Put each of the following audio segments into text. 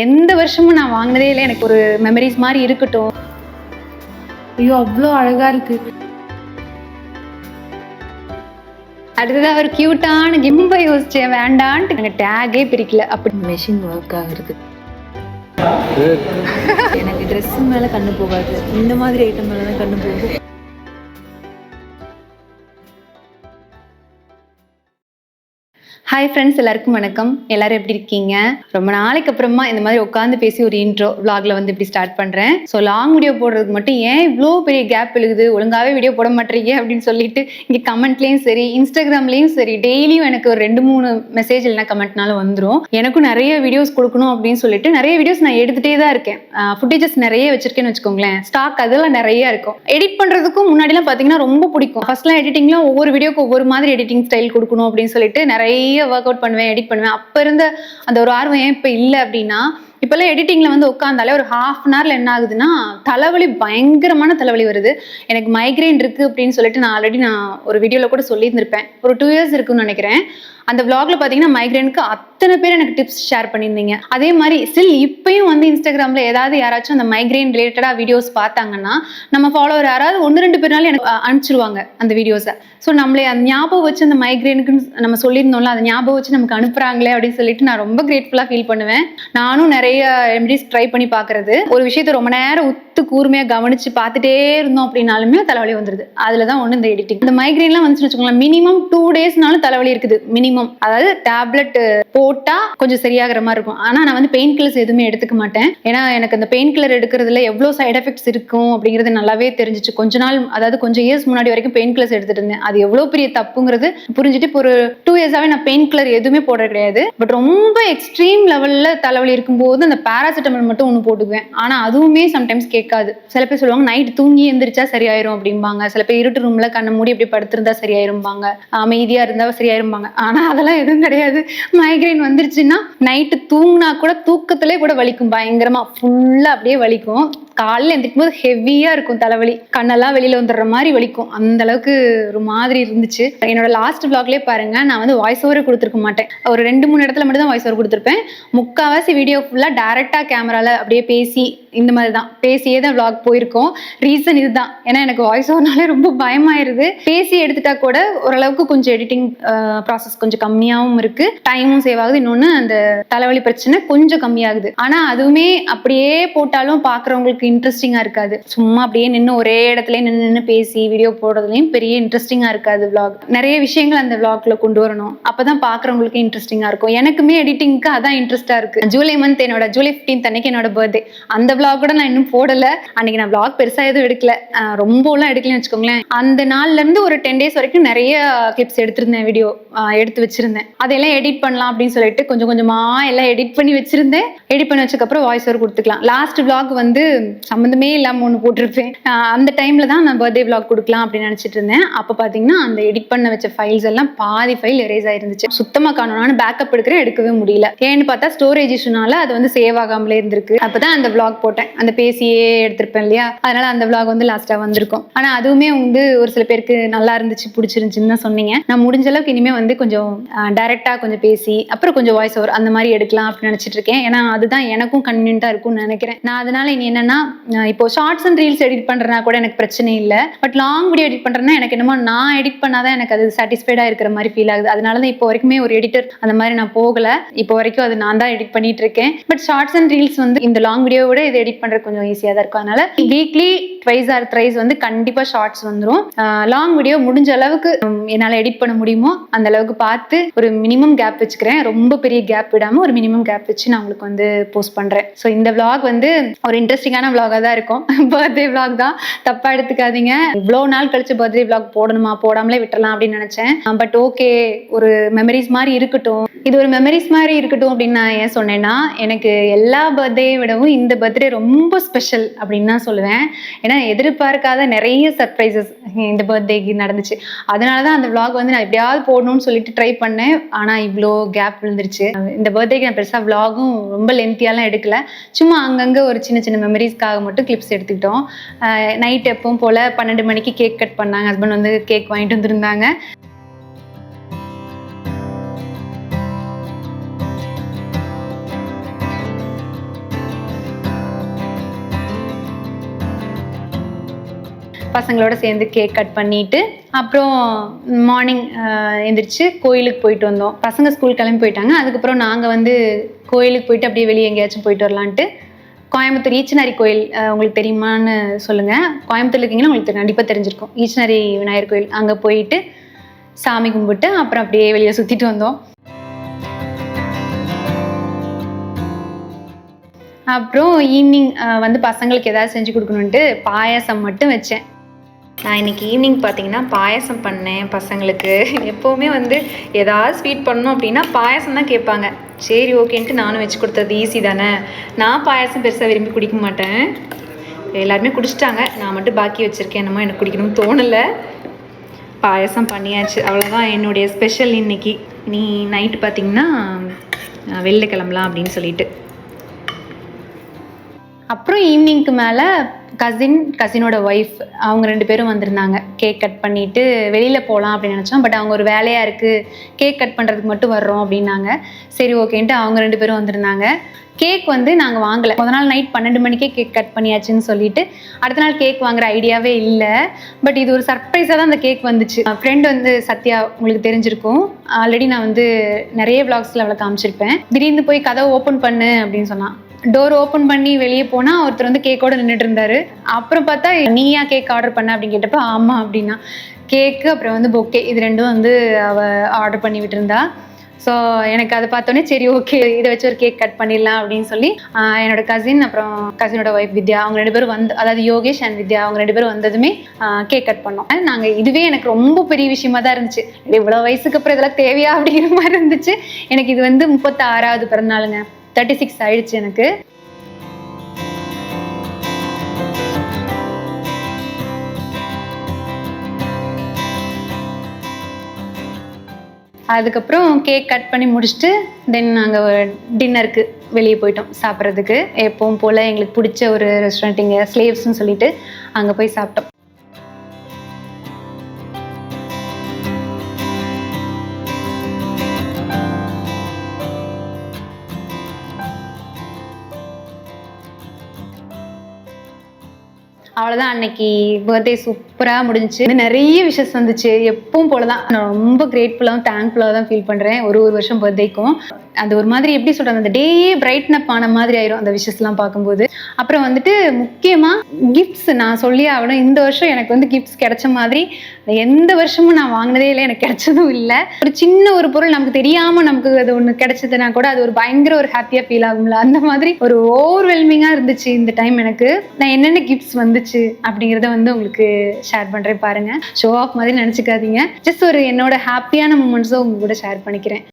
எந்த வருஷமும் நான் வாங்கினதே இல்லை. எனக்கு ஒரு மெமரிஸ் மாதிரி இருக்கட்டும். ஐயோ அவ்வளோ அழகா இருக்கு. அடுத்ததாக ஒரு கியூட்டான கிம்ப யோசிச்சேன், வேண்டான்ட்டு எனக்கு டேகே பிரிக்கல. அப்படி மெஷின் ஒர்க் ஆகுறது. எனக்கு ட்ரெஸ் மேல கண்ணு போகாது, இந்த மாதிரி ஐட்டம் மேல தான் கண்ணு போகுது. ஹாய் ஃப்ரெண்ட்ஸ், எல்லாருக்கும் வணக்கம். எல்லாரும் எப்படி இருக்கீங்க? ரொம்ப நாளைக்கு அப்புறமா இந்த மாதிரி உட்காந்து பேசி ஒரு இன்ட்ரோ விளாக்ல வந்து இப்படி ஸ்டார்ட் பண்றேன். ஸோ லாங் வீடியோ போடுறதுக்கு மட்டும் ஏன் இவ்வளோ பெரிய கேப் எழுகுது, ஒழுங்காவே வீடியோ போட மாட்டீங்க அப்படின்னு சொல்லிட்டு இங்கே கமெண்ட்லேயும் சரி இன்ஸ்டாகிராம்லேயும் சரி டெய்லியும் எனக்கு ஒரு 2-3 மெசேஜ் இல்லைனா கமெண்ட்னாலும் வந்துடும். எனக்கும் நிறைய வீடியோஸ் கொடுக்கணும் அப்படின்னு சொல்லிட்டு நிறைய வீடியோஸ் நான் எடுத்துகிட்டே தான் இருக்கேன். ஃபுட்டேஜஸ் நிறைய வச்சிருக்கேன்னு வச்சுக்கோங்களேன். ஸ்டாக் அதெல்லாம் நிறைய இருக்கும். எடிட் பண்ணுறதுக்கும் முன்னாடிலாம் பார்த்தீங்கன்னா ரொம்ப பிடிக்கும். ஃபர்ஸ்ட்லாம் எடிட்டிங்லாம் ஒவ்வொரு வீடியோக்கு ஒவ்வொரு மாதிரி எடிட்டிங் ஸ்டைல் கொடுக்கணும் அப்படின்னு சொல்லிட்டு நிறைய ஒர்க் அவுட் பண்ணுவேன், எடிட் பண்ணுவேன். அப்ப இருந்த அந்த ஒரு ஆர்வம் ஏன் இப்ப இல்லை அப்படின்னா, இப்பெல்லாம் எடிட்டிங்ல வந்து உட்காந்தாலே ஒரு ½ அன் ஹவர்ல என்ன ஆகுதுன்னா தலைவலி, பயங்கரமான தலைவலி வருது. எனக்கு மைக்ரைன் இருக்கு அப்படின்னு சொல்லிட்டு நான் ஆல்ரெடி ஒரு வீடியோல கூட சொல்லியிருந்திருப்பேன். ஒரு 2 இயர்ஸ் இருக்குன்னு நினைக்கிறேன். அந்த விளாக்ல பாத்தீங்கன்னா மைக்ரைனுக்கு அத்தனை பேர் எனக்கு டிப்ஸ் ஷேர் பண்ணியிருந்தீங்க. அதே மாதிரி ஸ்டில் இப்பயும் வந்து இன்ஸ்டாகிராம்ல ஏதாவது யாராச்சும் அந்த மைக்ரைன் ரிலேட்டடா வீடியோஸ் பார்த்தாங்கன்னா நம்ம ஃபாலோவர் யாராவது 1-2 பேர்னாலும் எனக்கு அனுப்பிச்சிருவாங்க அந்த வீடியோஸை. ஸோ நம்மளே அந்த ஞாபகம் வச்சு அந்த மைக்ரைனுக்குன்னு நம்ம சொல்லியிருந்தோம்ல, அதை ஞாபகம் வச்சு நமக்கு அனுப்புறாங்களே அப்படின்னு சொல்லிட்டு நான் ரொம்ப கிரேட்ஃபுல்லா ஃபீல் பண்ணுவேன். நானும் நிறைய ரெமெடிஸ் ட்ரை பண்ணி பார்க்கறது. ஒரு விஷயத்தை ரொம்ப நேரம் உத்து கூர்மையா கவனிச்சு பார்த்துட்டே இருந்தோம் அப்படின்னாலுமே தலைவலி வந்துருது. அதுலதான் ஒண்ணு இந்த எடிட்டிங். இந்த மைக்ரைன்லாம் வந்துச்சுன்னு வச்சுக்கோங்களேன், மினிமம் 2 டேஸ்னாலும் தலைவலி இருக்குது. மினிமம், அதாவது டேப்லெட் போட்டா கொஞ்சம் சரியாகிற மாதிரி இருக்கும். ஆனா நான் வந்து பெயின் கில்லர்ஸ் எதுவுமே எடுத்துக்க மாட்டேன். ஏன்னா எனக்கு அந்த பெயின் கில்லர் எடுக்கிறதுல எவ்வளவு சைட் எஃபெக்ட்ஸ் இருக்கும் அப்படிங்கிறது நல்லாவே தெரிஞ்சிச்சு. கொஞ்ச நாள், அதாவது கொஞ்சம் இயர்ஸ் முன்னாடி வரைக்கும் பெயின் கில்லர்ஸ் எடுத்துட்டு இருந்தேன். அது எவ்வளவு பெரிய தப்புங்கிறது புரிஞ்சுட்டு இப்போ ஒரு 2 இயர்ஸாவே நான் பெயின் கில்லர் எதுவுமே போட கிடையாது. பட் ரொம்ப எக்ஸ்ட்ரீம் லெவல்ல தலைவலி இருக்கும்போது அந்த பாராசிட்டமல் மட்டும் ஒன்று போட்டுக்குவேன். ஆனா அதுவுமே சம்டைம்ஸ் கேட்காது. சில பேர் சொல்லுவாங்க நைட் தூங்கி எந்திரிச்சா சரியாயிரும் அப்படிம்பாங்க. சில பேர் இருட்டு ரூம்ல கண்ணை மூடி அப்படி படுத்திருந்தா சரியாயிரும்பாங்க, அமைதியா இருந்தா சரியாயிரும்பாங்க. ஆனா அதெல்லாம் எதுவும் கிடையாது. மைக்ரைன் வந்துருச்சுன்னா நைட்டு தூங்கினா கூட தூக்கத்திலே கூட வலிக்கும், பயங்கரமா ஃபுல்லா அப்படியே வலிக்கும். காலையில் எந்திரிக்கும் போது ஹெவியா இருக்கும் தலைவலி, கண்ணெல்லாம் வெளியில வந்துடுற மாதிரி வலிக்கும். அந்த அளவுக்கு ஒரு மாதிரி இருந்துச்சு. என்னோட லாஸ்ட் விளாக்லேயே பாருங்க, நான் வந்து வாய்ஸ் ஓவரே கொடுத்துருக்க மாட்டேன். ஒரு 2-3 இடத்துல மட்டும் தான் வாய்ஸ் ஓவர் கொடுத்துருப்பேன். முக்கால்வாசி வீடியோ ஃபுல்லா டைரக்டா கேமரால அப்படியே பேசி இந்த மாதிரி தான் பேசியே தான் விளாக் போயிருக்கோம். ரீசன் இதுதான். ஏன்னா எனக்கு வாய்ஸ் ஓவர்னாலே ரொம்ப பயமாயிருது. பேசி எடுத்துட்டா கூட ஓரளவுக்கு கொஞ்சம் எடிட்டிங் ப்ராசஸ் கொஞ்சம் கம்மியாகவும் இருக்கு, டைமும் சேவ் ஆகுது. இன்னொன்று அந்த தலைவலி பிரச்சனை கொஞ்சம் கம்மியாகுது. ஆனா அதுவுமே அப்படியே போட்டாலும் பாக்குறவங்களுக்கு இன்ட்ரெஸ்டிங்கா இருக்காது. சும்மா அப்படியே நின்று ஒரே இடத்துல நின்று பேசி வீடியோ போடுறதுலையும் பெரிய இன்ட்ரெஸ்டிங்கா இருக்காது. விளாக் நிறைய விஷயங்கள் அந்த விளாக்ல கொண்டு வரணும், அப்பதான் பாக்குறவங்களுக்கு இன்ட்ரெஸ்டிங்கா இருக்கும். எனக்குமே எடிட்டிங்க்கு அதான் இன்ட்ரெஸ்டா இருக்கு. ஜூலை மந்த், என்னோட ஜூலை 15 அன்னைக்கு என்னோட பர்த்டே. அந்த விளாக் கூட நான் இன்னும் போடல. அன்னைக்கு நான் விளாக் பெருசா எதுவும் எடுக்கல, ரொம்பலாம் எடுக்கலன்னு வச்சுக்கோங்களேன். அந்த நாள்ல இருந்து ஒரு 10 days வரைக்கும் நிறைய கிளிப்ஸ் எடுத்திருந்தேன், வீடியோ எடுத்து வச்சிருந்தேன். அதெல்லாம் எடிட் பண்ணலாம் அப்படின்னு சொல்லிட்டு கொஞ்சம் கொஞ்சமா எல்லாம் எடிட் பண்ணி வச்சிருந்தேன். எடிட் பண்ணி வச்சதுக்கப்புறம் வாய்ஸ் ஓவர் கொடுத்துக்கலாம். லாஸ்ட் விளாக் வந்து சம்மந்தமே இல்லாம ஒன்று போட்டிருப்பேன். அந்த டைம்ல தான் நான் பர்த்டே விளாக் கொடுக்கலாம் அப்படின்னு நினைச்சிட்டு இருந்தேன். அப்ப பாத்தீங்கன்னா அந்த எடிட் பண்ண வச்ச ஃபைல்ஸ் எல்லாம் பாதி ஃபைல் எரேஸ் ஆயிருந்துச்சு. சுத்தமா காணும். நான் பேக்கப் எடுக்கிறேன், எடுக்கவே முடியல. ஏன்னு பார்த்தா ஸ்டோரேஜ் இஷ்யூனால அது வந்து சேவ் ஆகாமலே இருந்திருக்கு. அப்பதான் அந்த விளாக் போட்டேன், அந்த பேசியே எடுத்திருப்பேன் இல்லையா, அதனால அந்த விளாக் வந்து லாஸ்டா வந்திருக்கும். ஆனா அதுவுமே வந்து ஒரு சில பேருக்கு நல்லா இருந்துச்சு, பிடிச்சிருந்துச்சுன்னு தான் சொன்னீங்க. நான் முடிஞ்ச அளவுக்கு இனிமே வந்து கொஞ்சம் டைரக்டா கொஞ்சம் பேசி அப்புறம் கொஞ்சம் வாய்ஸ் ஓவர் அந்த மாதிரி எடுக்கலாம் அப்படின்னு நினைச்சிட்டு இருக்கேன். ஏன்னா அதுதான் எனக்கும் கன்வீனியன்ட்டா இருக்கும்னு நினைக்கிறேன். நான் அதனால இனி என்னன்னா, இப்போ ஷார்ட்ஸ் அண்ட் ரீல்ஸ் எடிட் பண்றேன்னா கூட எனக்கு பிரச்சனை இல்லை. பட் லாங் வீடியோ எடிட் பண்றேன்னா எனக்கு என்னமோ நான் எடிட் பண்ணாதான் எனக்கு அது சாட்டிஸ்ஃபைடா இருக்கிற மாதிரி ஃபீல் ஆகுது. அதனாலதான் இப்போ வரைக்குமே ஒரு எடிட்டர் அந்த மாதிரி நான் போகல. இப்போ வரைக்கும் அது நான் தான் எடிட் பண்ணிட்டு இருக்கேன். பட் ஷார்ட்ஸ் அண்ட் ரீல்ஸ் வந்து இந்த லாங் வீடியோவோட இது எடிட் பண்றது கொஞ்சம் ஈஸியா தான் இருக்கும். அதனால வீக்லி 2 or 3 வந்து கண்டிப்பா ஷார்ட்ஸ் வந்துடும். லாங் வீடியோ முடிஞ்ச அளவுக்கு என்னால எடிட் பண்ண முடியுமோ அந்த அளவுக்கு பார்த்து ஒரு மினிமம் கேப் வச்சுக்கிறேன். ரொம்ப பெரிய கேப் விடாம ஒரு மினிமம் கேப் வச்சு நான் உங்களுக்கு வந்து போஸ்ட் பண்றேன். ஸோ இந்த விளாக் வந்து ஒரு இன்ட்ரெஸ்டிங்கான விளாகா தான் இருக்கும். பர்த்டே விளாக் தான், தப்பா எடுத்துக்காதீங்க. இவ்வளவு நாள் கழிச்சு பர்த்டே விளாக் போடணுமா, போடாமலே விட்டுறலாம் அப்படின்னு நினைச்சேன். பட் ஓகே, ஒரு மெமரிஸ் மாதிரி இருக்கட்டும். இது ஒரு மெமரிஸ் மாதிரி இருக்கட்டும் அப்படின்னு நான் ஏன் சொன்னேன்னா, எனக்கு எல்லா பர்த்டே விடவும் இந்த பர்த்டே ரொம்ப ஸ்பெஷல் அப்படின்னு தான் சொல்லுவேன். ஏன்னா எதிர்பார்க்காத நிறைய சர்ப்ரைசஸ் இந்த பர்த்டேக்கு நடந்துச்சு. அதனாலதான் அந்த விளாக் வந்து நான் எப்படியாவது போடணும்னு சொல்லிட்டு ட்ரை பண்ணேன். ஆனா இவ்வளோ கேப் விழுந்துருச்சு. இந்த பர்த்டேக்கு நான் பெருசா விளாகும் ரொம்ப லென்த்தியாலாம் எடுக்கல. சும்மா அங்கங்க ஒரு சின்ன சின்ன மெமரிஸ்க்காக மட்டும் கிளிப்ஸ் எடுத்துக்கிட்டோம். நைட் எப்பவும் போல 12 மணிக்கு கேக் கட் பண்ணாங்க. ஹஸ்பண்ட் வந்து கேக் வாங்கிட்டு வந்துருந்தாங்க. பசங்களோட சேர்ந்து கேக் கட் பண்ணிட்டு அப்புறம் மார்னிங் எந்திரிச்சு கோயிலுக்கு போயிட்டு வந்தோம். பசங்க ஸ்கூல் கிளம்பி போயிட்டாங்க. அதுக்கப்புறம் நாங்கள் வந்து கோயிலுக்கு போயிட்டு அப்படியே வெளியே எங்கேயாச்சும் போயிட்டு வரலான்ட்டு கோயம்புத்தூர் ஈச்சனாரி கோயில் உங்களுக்கு தெரியுமான்னு சொல்லுங்கள். கோயம்புத்தூர் இருக்கீங்கன்னா உங்களுக்கு கண்டிப்பாக தெரிஞ்சிருக்கும். ஈச்சனாரி விநாயகர் கோயில் அங்கே போயிட்டு சாமி கும்பிட்டு அப்புறம் அப்படியே வெளியே சுற்றிட்டு வந்தோம். அப்புறம் ஈவினிங் வந்து பசங்களுக்கு ஏதாவது செஞ்சு கொடுக்கணுன்ட்டு பாயாசம் மட்டும் வச்சேன். நான் இன்றைக்கி ஈவினிங் பார்த்தீங்கன்னா பாயாசம் பண்ணேன் பசங்களுக்கு. எப்போவுமே வந்து ஏதாவது ஸ்வீட் பண்ணணும் அப்படின்னா பாயாசம் தான் கேட்பாங்க. சரி ஓகேன்ட்டு நானும் வச்சு கொடுத்தது ஈஸி தானே. நான் பாயாசம் பெருசாக விரும்பி குடிக்க மாட்டேன். எல்லாருமே குடிச்சிட்டாங்க, நான் மட்டும் பாக்கி வச்சுருக்கேன். என்னமோ எனக்கு குடிக்கணும்னு தோணலை. பாயாசம் பண்ணியாச்சு, அவ்வளோதான் என்னுடைய ஸ்பெஷல் இன்னைக்கு. நீ நைட்டு பார்த்திங்கன்னா வெளில கிளம்பலாம் அப்படின்னு சொல்லிட்டு. அப்புறம் ஈவினிங்க்கு மேலே கசினோட ஒய்ஃப் அவங்க 2 பேரும் வந்திருந்தாங்க. கேக் கட் பண்ணிவிட்டு வெளியில் போகலாம் அப்படின்னு நினச்சோம். பட் அவங்க ஒரு வேலையாக இருக்குது, கேக் கட் பண்ணுறதுக்கு மட்டும் வர்றோம் அப்படின்னாங்க. சரி ஓகேன்ட்டு அவங்க 2 பேரும் வந்திருந்தாங்க. கேக் வந்து நாங்கள் வாங்கலை. முதல் நாள் நைட் 12 மணிக்கே கேக் கட் பண்ணியாச்சுன்னு சொல்லிட்டு அடுத்த நாள் கேக் வாங்குற ஐடியாவே இல்லை. பட் இது ஒரு சர்ப்ரைஸாக தான் அந்த கேக் வந்துச்சு. ஃப்ரெண்ட் வந்து சத்யா, உங்களுக்கு தெரிஞ்சிருக்கும். ஆல்ரெடி நான் வந்து நிறைய விளாக்ஸில் அவளை காமிச்சிருப்பேன். திடீர்னு போய் கதவை ஓப்பன் பண்ணு அப்படின்னு சொன்னான். டோர் ஓப்பன் பண்ணி வெளியே போனால் ஒருத்தர் வந்து கேக்கோடு நின்றுட்டு இருந்தார். அப்புறம் பார்த்தா நீயா கேக் ஆர்டர் பண்ண அப்படின்னு கேட்டப்போ ஆமாம் அப்படின்னா. கேக்கு அப்புறம் வந்து பொக்கே இது 2ம் வந்து அவள் ஆர்டர் பண்ணி விட்டுருந்தா. ஸோ எனக்கு அதை பார்த்தோன்னே சரி ஓகே இதை வச்சு ஒரு கேக் கட் பண்ணிடலாம் அப்படின்னு சொல்லி என்னோட கசின் அப்புறம் கசினோட ஒய்ஃப் வித்யா அவங்க 2 பேரும் வந்து, அதாவது யோகேஷ் அண்ட் வித்யா அவங்க 2 பேரும் வந்ததுமே கேக் கட் பண்ணோம். நாங்கள் இதுவே எனக்கு ரொம்ப பெரிய விஷயமா தான் இருந்துச்சு. இவ்வளோ வயசுக்கு அப்புறம் இதெல்லாம் தேவையா அப்படிங்கிற மாதிரி இருந்துச்சு. எனக்கு இது வந்து 36வது பிறந்தநாளுங்க. 36 ஆயிடுச்சு எனக்கு. அதுக்கப்புறம் கேக் கட் பண்ணி முடிச்சுட்டு தென் நாங்கள் டின்னருக்கு வெளியே போயிட்டோம் சாப்பிட்றதுக்கு. எப்பவும் போல் எங்களுக்கு பிடிச்ச ஒரு ரெஸ்டாரண்ட் இங்கே ஸ்லேவ்ஸ்ன்னு சொல்லிட்டு அங்கே போய் சாப்பிட்டோம். அவ்வளோதான், அன்னைக்கு பர்த்டே சூப்பராக முடிஞ்சிச்சு. நிறைய விஷஸ் வந்துச்சு. எப்பவும் போல தான் நான் ரொம்ப கிரேட்ஃபுல்லாகவும் தேங்க்ஃபுல்லாக தான் ஃபீல் பண்ணுறேன் ஒரு வருஷம் பர்த்டேக்கும். அது ஒரு மாதிரி எப்படி சொல்கிறது, அந்த டே பிரைட்னப் ஆன மாதிரி ஆயிரும் அந்த விஷஸ்லாம் பார்க்கும்போது. அப்புறம் வந்துட்டு முக்கியமாக கிஃப்ட்ஸ் நான் சொல்லி ஆகணும். இந்த வருஷம் எனக்கு வந்து கிஃப்ட்ஸ் கிடைச்ச மாதிரி எந்த வருஷமும் நான் வாங்கினதே இல்லை, எனக்கு கிடைச்சதும் இல்லை. ஒரு சின்ன ஒரு பொருள் நமக்கு தெரியாமல் நமக்கு அது ஒன்று கிடைச்சதுன்னா கூட அது ஒரு பயங்கர ஒரு ஹாப்பியாக ஃபீல் ஆகும்ல. அந்த மாதிரி ஒரு ஓவர்வெல்மிங்காக இருந்துச்சு இந்த டைம் எனக்கு. நான் என்னென்ன கிஃப்ட்ஸ் வந்துச்சு அப்படிங்கிறத வந்து உங்களுக்கு ஷேர் பண்ணுறேன் பாருங்க. ஷோ ஆஃப் மாதிரி நினச்சிக்காதீங்க. ஜஸ்ட் ஒரு என்னோட ஹாப்பியான மூமெண்ட்ஸை உங்க கூட ஷேர் பண்ணிக்கிறேன்.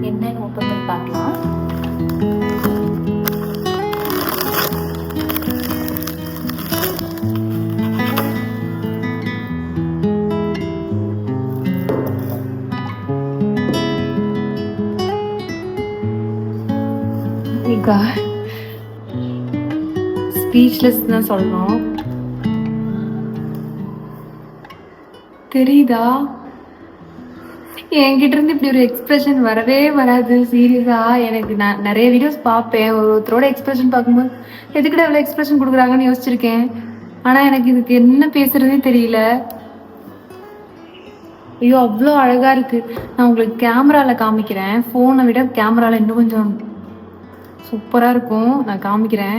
என்னன்னு ஓப்பன் பண்ணி பார்க்கலாம். ஸ்பீச்லெஸ் தான் சொல்லணும். தெரியுதா, என்கிட்ட இருந்து இப்படி ஒரு எக்ஸ்பிரஷன் வரவே வராது. சீரியஸா எனக்கு நான் நிறைய வீடியோஸ் பார்ப்பேன். ஒருத்தரோட எக்ஸ்பிரஷன் பார்க்கும்போது எதுக்கிட்ட எவ்வளோ எக்ஸ்பிரஷன் கொடுக்குறாங்கன்னு யோசிச்சிருக்கேன். ஆனால் எனக்கு இதுக்கு என்ன பேசுறதே தெரியல. ஐயோ அவ்வளோ அழகா இருக்கு. நான் உங்களுக்கு கேமராவில் காமிக்கிறேன். ஃபோனை விட கேமராவில் இன்னும் கொஞ்சம் சூப்பராக இருக்கும். நான் காமிக்கிறேன்.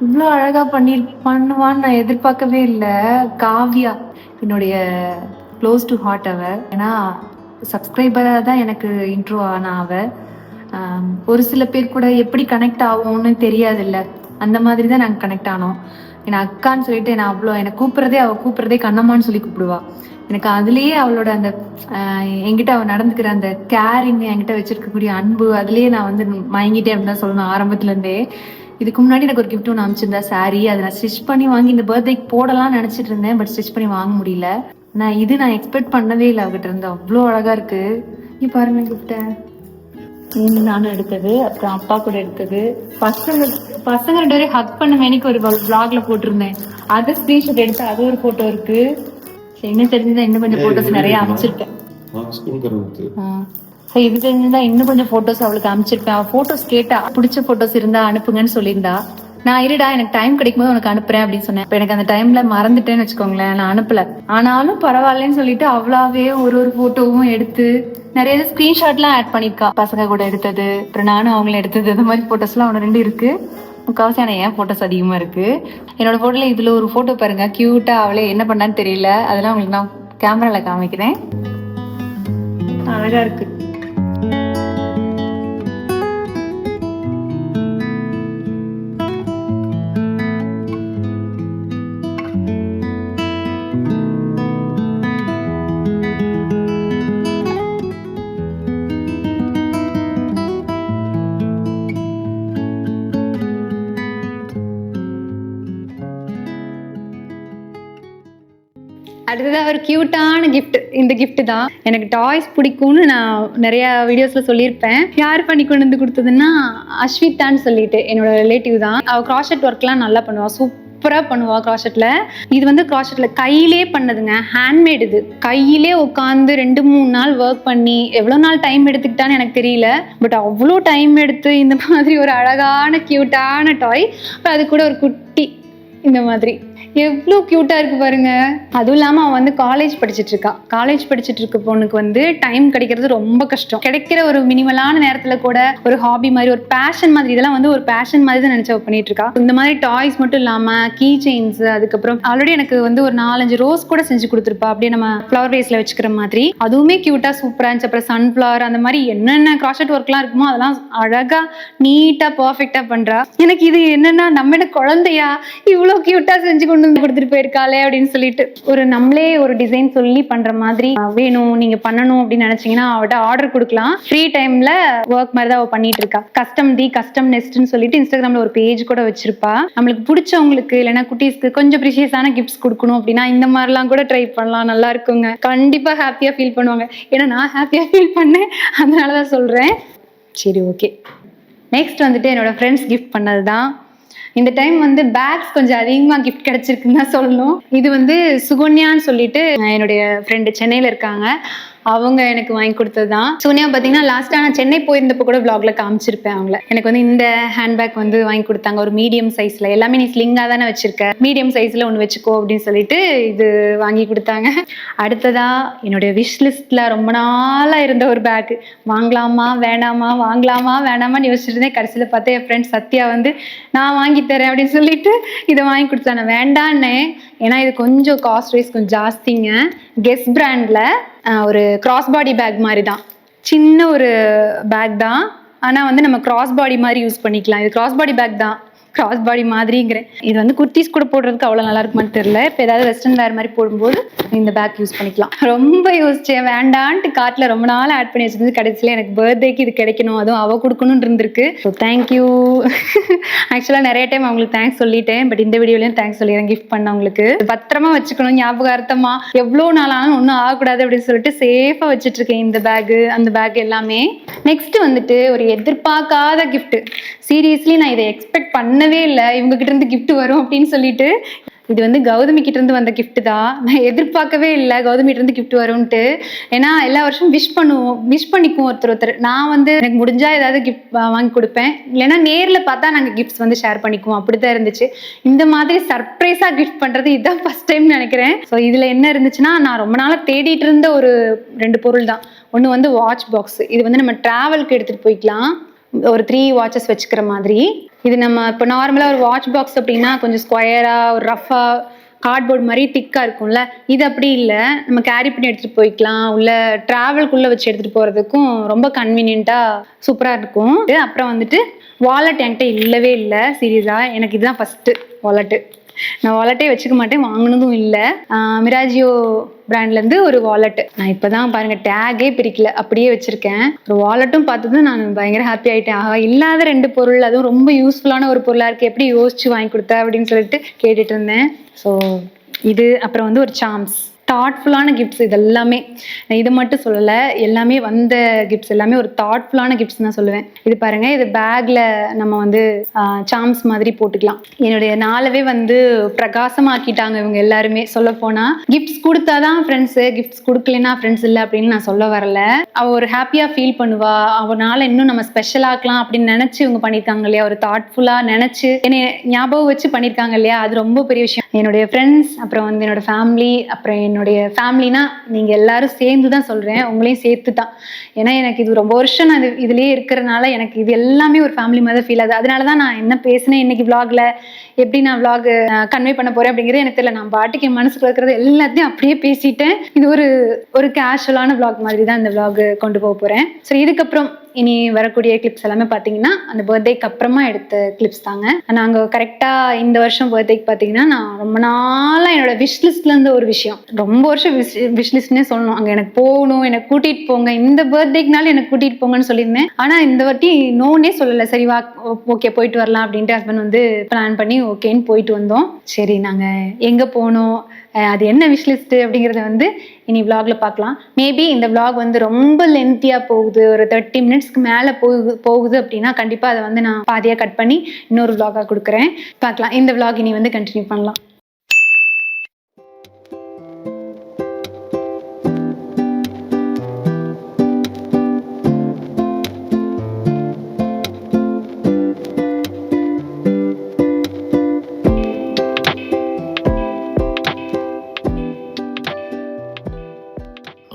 இவ்வளோ அழகாக பண்ணுவான்னு நான் எதிர்பார்க்கவே இல்லை. காவ்யா என்னுடைய க்ளோஸ் டு ஹார்ட் அவ. ஏன்னா சப்ஸ்கிரைபராக தான் எனக்கு இன்ட்ரோ ஆனா அவ. ஒரு சில பேர் கூட எப்படி கனெக்ட் ஆகும்னு தெரியாதுல்ல, அந்த மாதிரி தான் நாங்கள் கனெக்ட் ஆனோம். என்னை அக்கான்னு சொல்லிட்டு என்னை அவ்வளோ என்னை அவள் கூப்பிட்றதே கண்ணம்மான்னு சொல்லி கூப்பிடுவா. எனக்கு அதுலேயே அவளோட அந்த என்கிட்ட அவள் நடந்துக்கிற அந்த கேரிங், என்கிட்ட வச்சிருக்கக்கூடிய அன்பு, அதுலேயே நான் வந்து மயங்கிட்டே அப்படின்னு தான் சொல்லணும் ஆரம்பத்துலேருந்தே. இதுக்கு முன்னாடி எனக்கு ஒரு கிஃப்ட் ஒன்று அனுப்பிச்சிருந்தா சாரீ. அதை நான் ஸ்டிச் பண்ணி வாங்கி இந்த பர்த்டேக்கு போடலாம்னு நினச்சிட்டு இருந்தேன். பட் ஸ்டிச் பண்ணி வாங்க முடியல. நான் எக்ஸ்பெக்ட் பண்ணவே இல்லை அவகிட்ட இருந்து. அவ்வளோ அழகாக இருக்குது. நீ பாருங்க கிஃப்ட்டை. நானும் எடுத்தது, அப்புறம் அப்பா கூட எடுத்தது. பசங்க பசங்க 2 பேரும் ஹக் பண்ண மேனிக்கு ஒரு vlogல போட்டிருந்தேன். அது ஸ்கிரீன்ஷாட் எடுத்து அது ஒரு போட்டோ இருக்கு. சரி, இன்னும் தெரிஞ்சுதான் இன்னும் கொஞ்சம் போட்டோஸ் நிறைய அமைச்சிருக்கேன். இது தெரிஞ்சுதான் இன்னும் கொஞ்சம் போட்டோஸ் அவளுக்கு அமைச்சிருப்பேன். அவ போட்டோஸ் கேட்டா, பிடிச்ச போட்டோஸ் இருந்தா அனுப்புங்கன்னு சொல்லியிருந்தா. நான் இருடா எனக்கு டைம் கிடைக்கும் போது உனக்கு அனுப்புறேன் அப்படின்னு சொன்னேன். இப்ப எனக்கு அந்த டைம்ல மறந்துட்டேன்னு வச்சுக்கோங்களேன், நான் அனுப்பல. ஆனாலும் பரவாயில்லன்னு சொல்லிட்டு அவளாவே ஒரு போட்டோவும் எடுத்து நிறைய ஸ்கிரீன்ஷாட்லாம் ஆட் பண்ணிருக்கா. பசங்க கூட எடுத்தது, அப்புறம் நானும் அவங்களும் எடுத்தது, இந்த மாதிரி போட்டோஸ் எல்லாம் அவன 2 இருக்கு. முக்காவாசி ஆனா ஏன் போட்டோஸ் அதிகமா இருக்கு. என்னோட போட்டோல இதுல ஒரு போட்டோ பாருங்க, கியூட்டா அவளே என்ன பண்ணான்னு தெரியல. அதெல்லாம் உங்களுக்கு நான் கேமரால காமிக்கிறேன். அழகா இருக்கு. அடுத்ததா ஒரு கியூட்டான கிஃப்ட். இந்த கிஃப்ட் தான். எனக்கு டாய்ஸ் பிடிக்கும்னு நான் நிறைய வீடியோஸ்ல சொல்லியிருப்பேன். யார் பண்ணி கொண்டு வந்து கொடுத்ததுன்னா அஸ்விதான்னு சொல்லிட்டு என்னோட ரிலேட்டிவ் தான். அவ கிராஷெட் ஒர்க்லாம் நல்லா பண்ணுவா, சூப்பரா பண்ணுவா கிராஷெட்ல. இது வந்து கிராஷெட்ல கையிலே பண்ணதுங்க, ஹேண்ட்மேட். இது கையிலே உட்காந்து 2-3 நாள் ஒர்க் பண்ணி எவ்வளவு நாள் டைம் எடுத்துக்கிட்டான்னு எனக்கு தெரியல. பட் அவ்வளோ டைம் எடுத்து இந்த மாதிரி ஒரு அழகான கியூட்டான டாய், அது கூட ஒரு குட்டி இந்த மாதிரி எவ்வளோ க்யூட்டாக இருக்கு பாருங்க. அதுவும் இல்லாமல் அவன் வந்து காலேஜ் படிச்சுட்டு இருக்கா. காலேஜ் படிச்சுட்டு இருக்க பொண்ணுக்கு வந்து டைம் கிடைக்கிறது ரொம்ப கஷ்டம். கிடைக்கிற ஒரு மினிமலான நேரத்தில் கூட ஒரு ஹாபி மாதிரி, ஒரு பேஷன் மாதிரி, இதெல்லாம் வந்து ஒரு பேஷன் மாதிரி தான் நினச்சி பண்ணிட்டு இருக்கா. இந்த மாதிரி டாய்ஸ் மட்டும் இல்லாமல் கீ செயின்ஸ், அதுக்கப்புறம் ஆல்ரெடி எனக்கு வந்து ஒரு 4-5 ரோஸ் கூட செஞ்சு கொடுத்துருப்பா, அப்படியே நம்ம ஃப்ளவர் வேஸ்ல வச்சுக்கிற மாதிரி. அதுவுமே க்யூட்டாக சூப்பராக இருந்துச்சு. அப்புறம் சன்ஃப்ளவர், அந்த மாதிரி என்னென்ன கிராஷெட் ஒர்க்லாம் இருக்குமோ அதெல்லாம் அழகாக நீட்டாக பர்ஃபெக்டாக பண்ணுறா. எனக்கு இது என்னன்னா, நம்ம குழந்தையா இவ்வளோ க்யூட்டாக செஞ்சு கொண்டு வந்து கொடுத்துட்டு போயிருக்காளே அப்படின்னு சொல்லிட்டு, ஒரு நம்மளே ஒரு டிசைன் சொல்லி பண்ற மாதிரி வேணும் நீங்க பண்ணணும் அப்படின்னு நினைச்சீங்கன்னா அவட்ட ஆர்டர் கொடுக்கலாம். ஃப்ரீ டைம்ல ஒர்க் மாதிரி தான் அவ பண்ணிட்டு இருக்கா. கஸ்டம் நெஸ்ட்னு சொல்லிட்டு இன்ஸ்டாகிராம்ல ஒரு பேஜ் கூட வச்சிருப்பா. நம்மளுக்கு பிடிச்சவங்களுக்கு இல்லைன்னா குட்டீஸ்க்கு கொஞ்சம் ப்ரிஷியஸான கிஃப்ட்ஸ் கொடுக்கணும் அப்படின்னா இந்த மாதிரிலாம் கூட ட்ரை பண்ணலாம். நல்லா இருக்குங்க. கண்டிப்பா ஹாப்பியா ஃபீல் பண்ணுவாங்க. ஏன்னா நான் ஹாப்பியா ஃபீல் பண்ணேன், அதனாலதான் சொல்றேன். சரி, ஓகே. நெக்ஸ்ட் வந்துட்டு என்னோட ஃப்ரெண்ட்ஸ் கிஃப்ட் பண்ணது தான். இந்த டைம் வந்து பேக்ஸ் கொஞ்சம் அதிகமாக கிஃப்ட் கிடைச்சிருக்குன்னு தான் சொல்லணும். இது வந்து சுகன்யான்னு சொல்லிட்டு என்னுடைய ஃப்ரெண்டு சென்னையில் இருக்காங்க, அவங்க எனக்கு வாங்கி கொடுத்தது தான். சுகன்யா பார்த்தீங்கன்னா லாஸ்ட்டாக நான் சென்னை போயிருந்தப்போ கூட vlogல காமிச்சிருப்பேன் அவங்கள. எனக்கு வந்து இந்த ஹேண்ட்பேக் வந்து வாங்கி கொடுத்தாங்க, ஒரு மீடியம் சைஸில். எல்லாமே நீ ஸ்லிங்காக தானே வச்சிருக்க, மீடியம் சைஸில் ஒன்று வச்சுக்கோ அப்படின்னு சொல்லிட்டு இது வாங்கி கொடுத்தாங்க. அடுத்ததா என்னுடைய விஷ் லிஸ்ட்டில் ரொம்ப நாளாக இருந்த ஒரு பேக், வாங்கலாமா வேணாமான்னு யோசிச்சுட்டு இருந்தேன். கடைசியில் பார்த்தா என் ஃப்ரெண்ட் சத்யா வந்து நான் வாங்கி தரேன் அப்படின்னு சொல்லிட்டு இதை வாங்கி கொடுத்தாங்க. வேண்டான்னு, ஏன்னா இது கொஞ்சம் காஸ்ட் வைஸ் கொஞ்சம் ஜாஸ்திங்க. கெஸ் பிராண்டில் ஒரு கிராஸ் பாடி பேக் மாதிரி தான், சின்ன ஒரு பேக் தான். ஆனால் வந்து நம்ம கிராஸ் பாடி மாதிரி யூஸ் பண்ணிக்கலாம். இது கிராஸ் பாடி பேக் தான், கிராஸ் பாடி மாதிரிங்கிறேன். இது வந்து குர்த்திஸ் கூட போடுறதுக்கு அவ்வளோ நல்லா இருக்குமான்னு தெரியல. இப்போ ஏதாவது வெஸ்டர்ன் வேர் மாதிரி போடும்போது இந்த பேக் யூஸ் பண்ணிக்கலாம். ரொம்ப யோசிச்சேன், வேண்டான்ட்டு கார்ட்டில் ரொம்ப நாள் ஆட் பண்ணி வச்சிருந்து. கடைசியில் எனக்கு பர்த்டேக்கு இது கிடைக்கணும், அதுவும் அவள் கொடுக்கணும்னு இருந்திருக்கு. So thank you. ஆக்சுவலாக நிறைய டைம் அவங்களுக்கு தேங்க்ஸ் சொல்லிட்டேன், பட் இந்த வீடியோலையும் தேங்க்ஸ் சொல்லிடுறேன். கிஃப்ட் பண்ணவங்களுக்கு பத்திரமா வச்சுக்கணும், ஞாபகார்த்தமா. எவ்வளோ நாளாலும் ஒன்றும் ஆகக்கூடாது அப்படின்னு சொல்லிட்டு சேஃபாக வச்சுட்டு இருக்கேன் இந்த பேகு, அந்த பேக் எல்லாமே. நெக்ஸ்ட் வந்துட்டு ஒரு எதிர்பார்க்காத கிஃப்ட். சீரியஸ்லி நான் இதை எக்ஸ்பெக்ட் பண்ணவே இல்லை, இவங்க கிட்ட இருந்து கிஃப்ட் வரும் அப்படின்னு சொல்லிட்டு. இது வந்து கௌதமி கிட்ட இருந்து வந்த கிஃப்ட் தான். நான் எதிர்பார்க்கவே இல்லை கௌதமிட்ட இருந்து கிஃப்ட் வரும்ன்ட்டு. ஏன்னா எல்லா வருஷமும் விஷ் பண்ணிக்குவோம் ஒருத்தர். நான் வந்து எனக்கு முடிஞ்சா ஏதாவது கிஃப்ட் வாங்கி கொடுப்பேன், இல்லைன்னா நேரில் பார்த்தா நாங்கள் கிஃப்ட்ஸ் வந்து ஷேர் பண்ணிக்குவோம், அப்படிதான் இருந்துச்சு. இந்த மாதிரி சர்ப்ரைஸாக கிஃப்ட் பண்ணுறது இதுதான் ஃபர்ஸ்ட் டைம் நினைக்கிறேன். ஸோ இதில் என்ன இருந்துச்சுன்னா, நான் ரொம்ப நாளாக தேடிட்டு இருந்த ஒரு 2 பொருள் தான். ஒன்று வந்து வாட்ச் பாக்ஸ். இது வந்து நம்ம ட்ராவலுக்கு எடுத்துகிட்டு போய்க்கலாம், ஒரு 3 வாட்சஸ் வச்சுக்கிற மாதிரி. இது நம்ம இப்போ நார்மலாக ஒரு வாட்ச் பாக்ஸ் அப்படின்னா கொஞ்சம் ஸ்கொயராக, ஒரு ரஃபாக, கார்ட்போர்ட் மாதிரி திக்காக இருக்கும்ல. இது அப்படி இல்லை, நம்ம கேரி பண்ணி எடுத்துகிட்டு போய்க்கலாம். உள்ள ட்ராவல்குள்ளே வச்சு எடுத்துகிட்டு போகிறதுக்கும் ரொம்ப கன்வீனியண்ட்டாக சூப்பராக இருக்கும். அப்புறம் வந்துட்டு வாலெட் என்கிட்ட இல்லவே இல்லை. சீரியஸாக எனக்கு இதுதான் ஃபஸ்ட்டு வாலெட்டு. நான் வாலெட்டே வச்சுக்க மாட்டேன், வாங்கினதும் இல்லை. மிராஜியோ பிராண்ட்லேருந்து ஒரு வாலெட்டு. நான் இப்போ தான் பாருங்கள் டேகே பிரிக்கல, அப்படியே வச்சுருக்கேன். ஒரு வாலெட்டும் பார்த்தது நான் பயங்கர ஹாப்பி ஆகிட்டேன். ஆகா, இல்லாத 2 பொருள், அதுவும் ரொம்ப யூஸ்ஃபுல்லான ஒரு பொருளாக இருக்குது, எப்படி யோசிச்சு வாங்கி கொடுத்த அப்படின்னு சொல்லிட்டு கேட்டுட்டு இருந்தேன். ஸோ இது. அப்புறம் வந்து ஒரு சாம்ஸ். தாட்ஃபுல்லான கிஃப்ட்ஸ் இது எல்லாமே. இது மட்டும் சொல்லலை, எல்லாமே வந்த கிஃப்ட்ஸ் எல்லாமே ஒரு தாட்ஃபுல்லான கிஃப்ட்ஸ் தான் சொல்லுவேன். இது பாருங்க, இது பேக்ல நம்ம வந்து சாம்ஸ் மாதிரி போட்டுக்கலாம். என்னுடைய நாளவே வந்து பிரகாசமாக்கிட்டாங்க இவங்க எல்லாருமே. சொல்ல போனா கிஃப்ட்ஸ் கொடுத்தாதான் ஃப்ரெண்ட்ஸு, கிஃப்ட்ஸ் கொடுக்கலன்னா ஃப்ரெண்ட்ஸ் இல்லை அப்படின்னு நான் சொல்ல வரல. அவள் ஒரு ஹாப்பியா ஃபீல் பண்ணுவா, அவனால இன்னும் நம்ம ஸ்பெஷல் ஆக்கலாம் அப்படின்னு நினைச்சு இவங்க பண்ணியிருக்காங்க இல்லையா, ஒரு தாட்ஃபுல்லா நினைச்சு என்னை ஞாபகம் வச்சு பண்ணியிருக்காங்க இல்லையா, அது ரொம்ப பெரிய விஷயம். என்னுடைய ஃப்ரெண்ட்ஸ், அப்புறம் வந்து என்னோட ஃபேமிலி, அப்புறம் என்னுடைய ஃபேமிலினா நீங்கள் எல்லாரும் சேர்ந்து தான் சொல்கிறேன், உங்களையும் சேர்த்து தான். ஏன்னா எனக்கு இது ரொம்ப வருஷம் நான் இதுலேயே இருக்கிறனால எனக்கு இது எல்லாமே ஒரு ஃபேமிலி மாதிரி ஃபீல் ஆகுது. அதனால தான் நான் என்ன பேசினேன் இன்னைக்கு விளாகில், எப்படி நான் விளாக் கன்வே பண்ண போகிறேன் அப்படிங்கிறது எனக்கு தெரியல. நான் பாட்டுக்கு என் மனசுக்கு இருக்கிறது எல்லாத்தையும் அப்படியே பேசிட்டேன். இது ஒரு கேஷுவலான விளாக் மாதிரி தான் இந்த விளாக் கொண்டு போக போகிறேன். ஸோ இதுக்கப்புறம் இனி வரக்கூடிய கிளிப்ஸ் எல்லாமே பார்த்தீங்கன்னா அந்த பர்த்டேக்கு அப்புறமா எடுத்த கிளிப்ஸ் தாங்க. நாங்கள் கரெக்டாக இந்த வருஷம் பர்த்டேக்கு பார்த்தீங்கன்னா நான் ரொம்ப நாளாக என்னோட விஷ்லிஸ்ட்ல இருந்த ஒரு விஷயம், ரொம்ப வருஷம் விஷ்லிஸ்ட்னே சொல்லணும், அங்கே எனக்கு போகணும், எனக்கு கூட்டிகிட்டு போங்க, இந்த பர்த்டேக்குனாலும் எனக்கு கூட்டிகிட்டு போங்கன்னு சொல்லியிருந்தேன். ஆனால் இந்த வாட்டி நோன்னே சொல்லலை. சரி வா, ஓகே போயிட்டு வரலாம் அப்படின்ட்டு ஹஸ்பண்ட் வந்து பிளான் பண்ணி ஓகேன்னு போயிட்டு வந்தோம். சரி நாங்கள் எங்கே போனோம், அது என்ன விஷ்லிஸ்ட் அப்படிங்கிறத வந்து இனி விளாக்ல பார்க்கலாம். மேபி இந்த விளாக் வந்து ரொம்ப லென்த்தியாக போகுது, ஒரு 30 மினிட்ஸ்க்கு மேலே போகுது அப்படின்னா கண்டிப்பாக அதை வந்து நான் பாதியாக கட் பண்ணி இன்னொரு விளாகாக கொடுக்குறேன். பார்க்கலாம், இந்த விளாக் இனி வந்து கண்டினியூ பண்ணலாம்.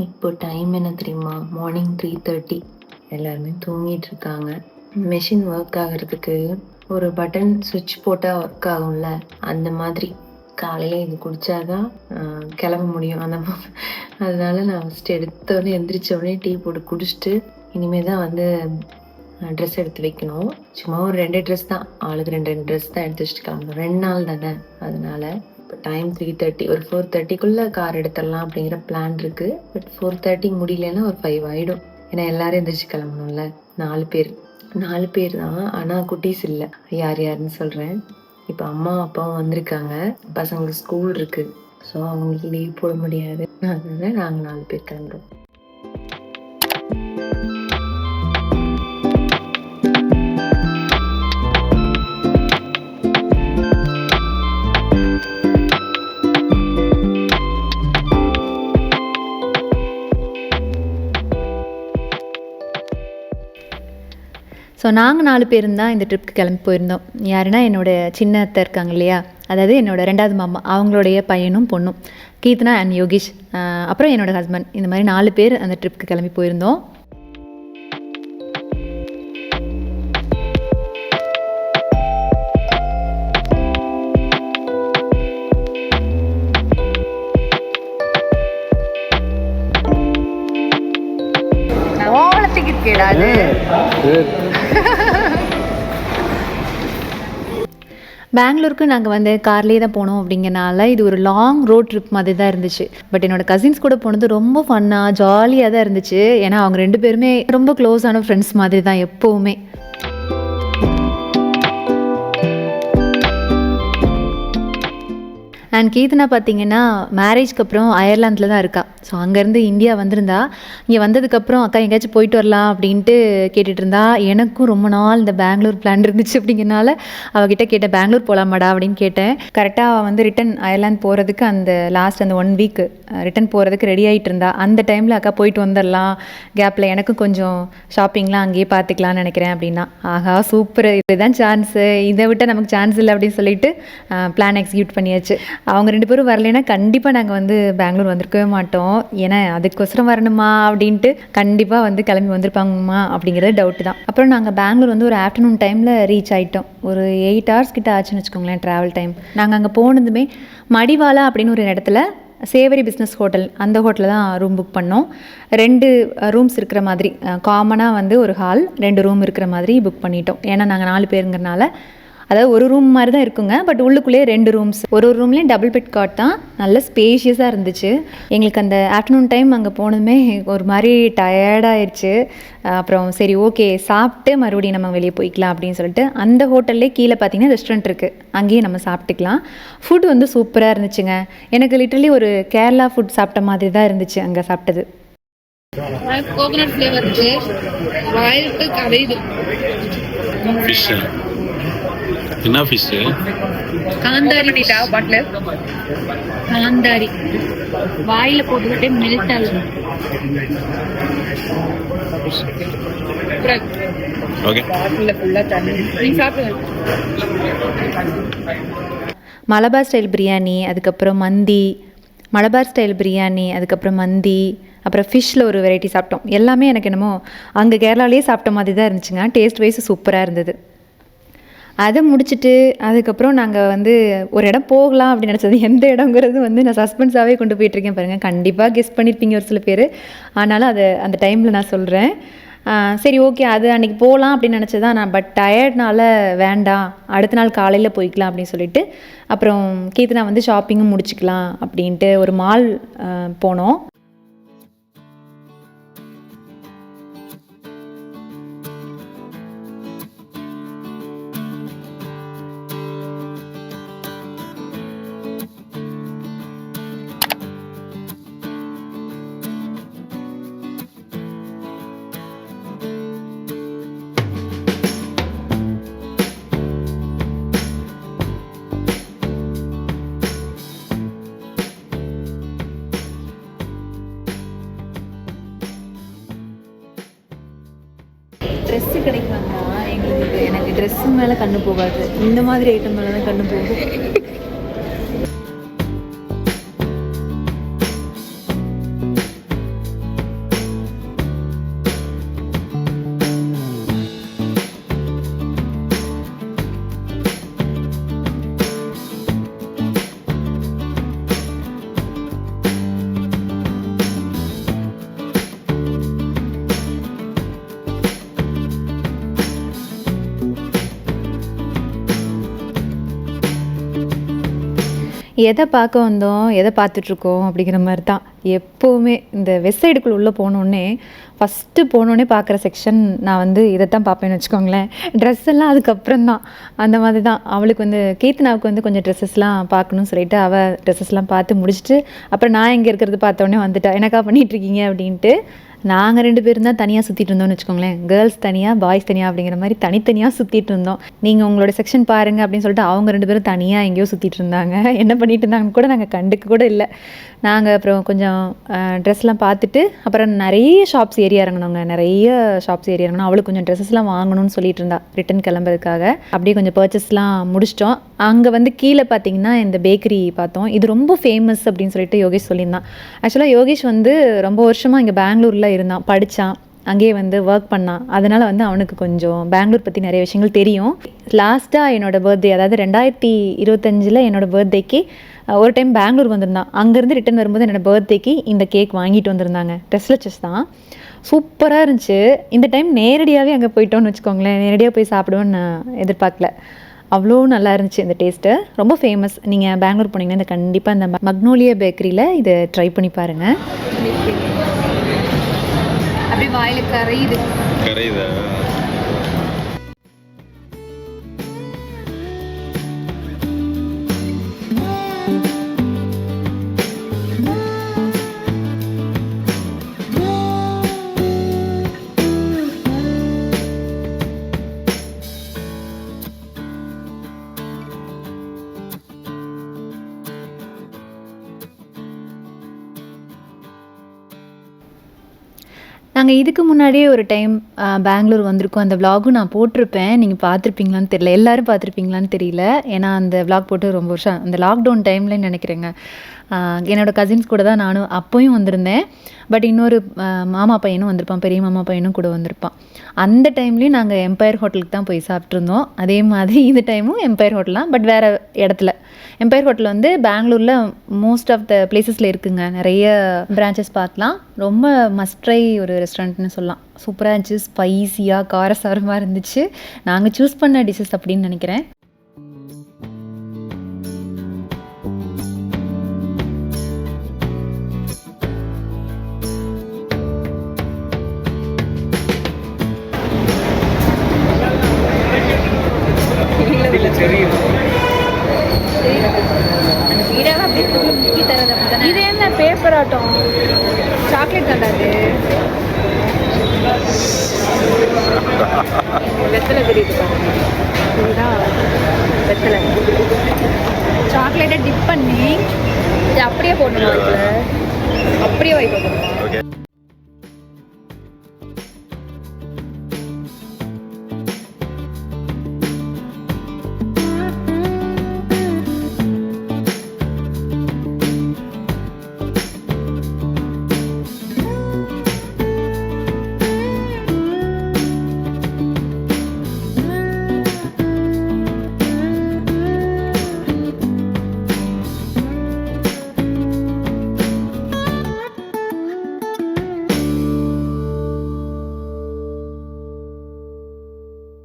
இப்போ டைம் என்ன தெரியுமா? மார்னிங் 3:30. எல்லாருமே தூங்கிட்டு இருக்காங்க. மெஷின் ஒர்க் ஆகிறதுக்கு ஒரு பட்டன் சுவிட்ச் போட்டால் ஒர்க் ஆகும்ல, அந்த மாதிரி காலையில் இது குடித்தாதான் கிளம்ப முடியும். அதனால நான் ஃபஸ்ட்டு எடுத்தோடனே எந்திரிச்சோடனே டீ போட்டு குடிச்சிட்டு இனிமேல் தான் வந்து ட்ரெஸ் எடுத்து வைக்கணும். சும்மா ஒரு 2 ட்ரெஸ் தான், ஆளுக்கு 2 ட்ரெஸ் தான் எடுத்து வச்சுட்டு கிளம்பணும். 2 நாள் தானே, அதனால இப்போ டைம் 3:30. ஒரு 4:30க்குள்ளே கார் எடுத்துடலாம் அப்படிங்கிற பிளான் இருக்குது. பட் 4:30 முடியலன்னா ஒரு 5 ஆகிடும். ஏன்னா எல்லாரும் எந்திரிச்சு கிளம்பணும்ல. 4 பேர் தான், ஆனால் குட்டீஸ் இல்லை. யாருன்னு சொல்கிறேன். இப்போ அம்மா அப்பாவும் வந்திருக்காங்க, பசங்களுக்கு ஸ்கூல் இருக்குது, ஸோ அவங்களுக்கு லீவ் போட முடியாது. அதனால நாங்கள் 4 பேர் கிளம்புறோம். ஸோ நாங்கள் 4 பேரும் தான் இந்த ட்ரிப்புக்கு கிளம்பி போயிருந்தோம். யாருன்னா என்னோடய சின்ன அத்தை இருக்காங்க இல்லையா, அதாவது என்னோடய 2வது மாமா, அவங்களுடைய பையனும் பொண்ணும், கீர்த்தனா அண்ட் யோகேஷ், அப்புறம் என்னோடய ஹஸ்பண்ட். இந்த மாதிரி 4 பேர் அந்த ட்ரிப்புக்கு கிளம்பி போயிருந்தோம். பெங்களூருக்கு நாங்கள் வந்து கார்லேயே தான் போனோம். அப்படிங்கிறனால இது ஒரு லாங் ரோட் ட்ரிப் மாதிரி தான் இருந்துச்சு. பட் என்னோடய கசின்ஸ் கூட போனது ரொம்ப ஃபன்னாக ஜாலியாக தான் இருந்துச்சு. ஏன்னா அவங்க 2 பேருமே ரொம்ப க்ளோஸான ஃப்ரெண்ட்ஸ் மாதிரி தான் எப்போவுமே. அண்ட் கீர்த்தனா பார்த்தீங்கன்னா மேரேஜ்க்கு அப்புறம் அயர்லாந்தில் தான் இருக்கா. ஸோ அங்கேருந்து இந்தியா வந்திருந்தா. இங்கே வந்ததுக்கப்புறம் அக்கா எங்கேயாச்சும் போயிட்டு வரலாம் அப்படின்ட்டு கேட்டுட்டு இருந்தா. எனக்கும் ரொம்ப நாள் இந்த பெங்களூர் பிளான் இருந்துச்சு. அப்படிங்கிறனால அவகிட்ட கேட்டேன், பெங்களூர் போகலாமாடா அப்படின்னு கேட்டேன். கரெக்டாக அவள் வந்து ரிட்டன் அயர்லாந்து போகிறதுக்கு அந்த 1 வீக் ரிட்டன் போகிறதுக்கு ரெடி ஆகிட்டு இருந்தா. அந்த டைமில் அக்கா போயிட்டு வந்துடலாம், கேப்பில் எனக்கும் கொஞ்சம் ஷாப்பிங்லாம் அங்கேயே பார்த்துக்கலான்னு நினைக்கிறேன் அப்படின்னா. ஆஹா சூப்பர், இதுதான் சான்ஸு, இதை விட்டால் நமக்கு சான்ஸ் இல்லை அப்படின்னு சொல்லிட்டு பிளான் எக்ஸிக்யூட் பண்ணியாச்சு. அவங்க 2 பேரும் வரலைன்னா கண்டிப்பாக நாங்கள் வந்து பெங்களூர் வந்திருக்கவே மாட்டோம். ஏன்னா அதுக்கொசரம் வரணுமா அப்படின்ட்டு கண்டிப்பாக வந்து கிளம்பி வந்திருப்பாங்கம்மா அப்படிங்கிறது டவுட்டு தான். அப்புறம் நாங்கள் பெங்களூர் வந்து ஒரு ஆஃப்டர்நூன் டைமில் ரீச் ஆகிட்டோம். ஒரு 8 hours கிட்ட ஆச்சுன்னு வச்சுக்கோங்களேன் ட்ராவல் டைம். நாங்கள் அங்கே போனதுமே மடிவாலா அப்படின்னு ஒரு இடத்துல சேவரி பிஸ்னஸ் ஹோட்டல், அந்த ஹோட்டலில் தான் ரூம் புக் பண்ணோம். 2 ரூம்ஸ் இருக்கிற மாதிரி, காமனாக வந்து ஒரு ஹால், 2 ரூம் இருக்கிற மாதிரி புக் பண்ணிட்டோம். ஏன்னா நாங்கள் 4 பேருங்கிறனால அதாவது ஒரு ரூம் மாதிரி தான் இருக்குங்க, பட் உள்ளுக்குள்ளேயே 2 ரூம்ஸ், ஒரு ரூம்லேயும் டபுள் பெட் காட் தான், நல்ல ஸ்பேஷியஸாக இருந்துச்சு. எங்களுக்கு அந்த ஆஃப்டர்நூன் டைம் அங்கே போனதுமே ஒரு மாதிரி டயர்டாகிடுச்சு. அப்புறம் சரி ஓகே சாப்பிட்டு மறுபடியும் நம்ம வெளியே போய்க்கலாம் அப்படின்னு சொல்லிட்டு அந்த ஹோட்டல்லே கீழே பார்த்தீங்கன்னா ரெஸ்டாரண்ட் இருக்குது, அங்கேயே நம்ம சாப்பிட்டுக்கலாம். ஃபுட் வந்து சூப்பராக இருந்துச்சுங்க. எனக்கு லிட்டரலி ஒரு கேரளா ஃபுட் சாப்பிட்ட மாதிரி தான் இருந்துச்சு அங்கே சாப்பிட்டது. கோகனட் ஃப்ளேவர் வாயிலுக்கு கரையுது. ஃபிஷ் என்ன ஃபிஷ்? காந்தாரி பாட்டில் காந்தாரி வாயில போட்டுக்கிட்டே மெல்ட் ஆகுது. ஓகே மலபார் ஸ்டைல் பிரியாணி, அதுக்கப்புறம் மந்தி, மலபார் ஸ்டைல் பிரியாணி, அதுக்கப்புறம் மந்தி, அப்புறம் ஃபிஷ்ஷில் ஒரு வெரைட்டி சாப்பிட்டோம். எல்லாமே எனக்கு என்னமோ அங்கே கேரளாலேயே சாப்பிட்ட மாதிரி தான் இருந்துச்சுங்க. டேஸ்ட் வைஸ் சூப்பராக இருந்தது. அதை முடிச்சுட்டு அதுக்கப்புறம் நாங்கள் வந்து ஒரு இடம் போகலாம் அப்படின்னு நினச்சது. எந்த இடங்கிறது வந்து நான் சஸ்பென்ஸாகவே கொண்டு போயிட்டுருக்கேன் பாருங்கள். கண்டிப்பாக கெஸ் பண்ணியிருப்பீங்க ஒரு சில பேர், ஆனாலும் அதை அந்த டைமில் நான் சொல்கிறேன். சரி ஓகே அது அன்றைக்கி போகலாம் அப்படின்னு நினச்சதான் நான், பட் டயர்ட்னால வேண்டாம் அடுத்த நாள் காலையில் போய்க்கலாம் அப்படின்னு சொல்லிட்டு அப்புறம் கீர்த்தனா வந்து ஷாப்பிங்கும் முடிச்சுக்கலாம் அப்படின்ட்டு ஒரு மால் போனோம். ட்ரெஸ்ஸு கிடைக்கலன்னா எனக்கு ட்ரெஸ்ஸு மேலே கண்ணு போகாது, இந்த மாதிரி ஐட்டம் மேலே தான் கண்ணு போகும். எதை பார்க்க வந்தோம், எதை பார்த்துட்ருக்கோம் அப்படிங்கிற மாதிரி தான் எப்போவுமே. இந்த வெஸ்ட் சைடுக்குள்ளே உள்ளே போனோடனே ஃபஸ்ட்டு போனோடனே பார்க்குற செக்ஷன் நான் வந்து இதை தான் பார்ப்பேன்னு வச்சுக்கோங்களேன். ட்ரெஸ் எல்லாம் அதுக்கப்புறம் தான். அந்த மாதிரி தான் அவளுக்கு வந்து கீர்த்தனாவுக்கு வந்து கொஞ்சம் ட்ரெஸ்ஸஸ்லாம் பார்க்கணும்னு சொல்லிட்டு அவள் ட்ரெஸ்ஸஸ்லாம் பார்த்து முடிச்சுட்டு அப்புறம் நான் இங்கே இருக்கிறது பார்த்தோன்னே வந்துட்டா, எனக்கா பண்ணிகிட்ருக்கீங்க அப்படின்ட்டு. நாங்கள் 2 பேரும் தான் தனியாக சுற்றிட்டு இருந்தோம்னு வச்சுக்கோங்களேன். கேர்ள்ஸ் தனியாக பாய்ஸ் தனியாக அப்படிங்கிற மாதிரி தனித்தனியாக சுற்றிட்டு இருந்தோம். நீங்கள் உங்களோட செக்ஷன் பாருங்கள் அப்படின்னு சொல்லிட்டு அவங்க 2 பேரும் தனியாக எங்கேயோ சுற்றிட்டு இருந்தாங்க. என்ன பண்ணிட்டு இருந்தாங்கன்னு கூட நாங்கள் கண்டுக்க கூட இல்லை. நாங்கள் அப்புறம் கொஞ்சம் ட்ரெஸ்லாம் பார்த்துட்டு அப்புறம் நிறைய ஷாப்ஸ் ஏறி இறங்கினோங்க. நிறைய ஷாப்ஸ் ஏறி இறங்கினோம். அவளுக்கு கொஞ்சம் ட்ரெஸ்ஸஸ்லாம் வாங்கணும்னு சொல்லிட்டு இருந்தா ரிட்டன் கிளம்புறதுக்காக. அப்படியே கொஞ்சம் பர்ச்சேஸ்லாம் முடிச்சிட்டோம். அங்கே வந்து கீழே பார்த்தீங்கன்னா இந்த பேக்கரி பார்த்தோம். இது ரொம்ப ஃபேமஸ் அப்படின்னு சொல்லிட்டு யோகேஷ் சொல்லியிருந்தான். ஆக்சுவலாக யோகேஷ் வந்து ரொம்ப வருஷமாக இங்கே பெங்களூரில் இருந்தான், படித்தான், அங்கேயே வந்து ஒர்க் பண்ணான். அதனால் வந்து அவனுக்கு கொஞ்சம் பெங்களூர் பற்றி நிறைய விஷயங்கள் தெரியும். லாஸ்ட்டாக என்னோடய பர்த்டே, அதாவது 2025 என்னோடய பர்த்டேக்கு ஒரு டைம் பெங்களூர் வந்திருந்தான். அங்கேருந்து ரிட்டன் வரும்போது என்னோடய பர்த்டேக்கு இந்த கேக் வாங்கிட்டு வந்திருந்தாங்க. டெஸ்லச்சஸ் தான், சூப்பராக இருந்துச்சு. இந்த டைம் நேரடியாகவே அங்கே போயிட்டோன்னு வச்சுக்கோங்களேன். நேரடியாக போய் சாப்பிடுவோன்னு நான் எதிர்பார்க்கல. அவ்வளோ நல்லா இருந்துச்சு இந்த டேஸ்ட்டு. ரொம்ப ஃபேமஸ். நீங்கள் பெங்களூர் போனீங்கன்னா இந்த கண்டிப்பாக இந்த மக்னோலியா பேக்கரியில் இதை ட்ரை பண்ணி பாருங்கள். அப்படியே வாயில கரையுது. கரையுதா? நாங்கள் இதுக்கு முன்னாடியே ஒரு டைம் பெங்களூர் வந்திருக்கோம். அந்த விலாகும் நான் போட்டிருப்பேன். நீங்கள் பார்த்துருப்பீங்களான்னு தெரியல, எல்லோரும் பார்த்துருப்பீங்களான்னு தெரியல. ஏன்னா அந்த விலாக் போட்டு ரொம்ப வருஷம், அந்த லாக்டவுன் டைமில் நினைக்கிறேங்க. என்னோடய கசின்ஸ் கூட தான் நானும் அப்போயும் வந்திருந்தேன். பட் இன்னொரு மாமா பையனும் வந்திருப்பான், பெரிய மாமா பையனும் கூட வந்திருப்பான். அந்த டைம்லேயும் நாங்கள் எம்பையர் ஹோட்டலுக்கு தான் போய் சாப்பிட்ருந்தோம். அதே மாதிரி இந்த டைமும் எம்பையர் ஹோட்டல் தான், பட் வேறு இடத்துல. எம்பையர் ஹோட்டல் வந்து பெங்களூரில் மோஸ்ட் ஆஃப் த பிளேசஸில் இருக்குங்க. நிறைய பிரான்ச்சஸ் பார்க்கலாம். ரொம்ப மஸ்ட் ட்ரை ஒரு ரெஸ்டாரண்ட்னு சொல்லலாம். சூப்பராக இருந்துச்சு, ஸ்பைஸியாக காரசாரமாக இருந்துச்சு. நாங்கள் சூஸ் பண்ண டிஷ்ஷஸ் அப்படின்னு நினைக்கிறேன். வீடாக அப்படியே முக்கி தரது அப்படித்தானே. இது என்ன பேப்பர் ஆட்டம்? சாக்லேட் தாண்டா அது. வெத்தலை தெரியுது பாருங்க, இதுதான் வெத்தலை. சாக்லேட்டை டிப் பண்ணி இது அப்படியே போடணும், அப்படியே வாங்கி போடணும்.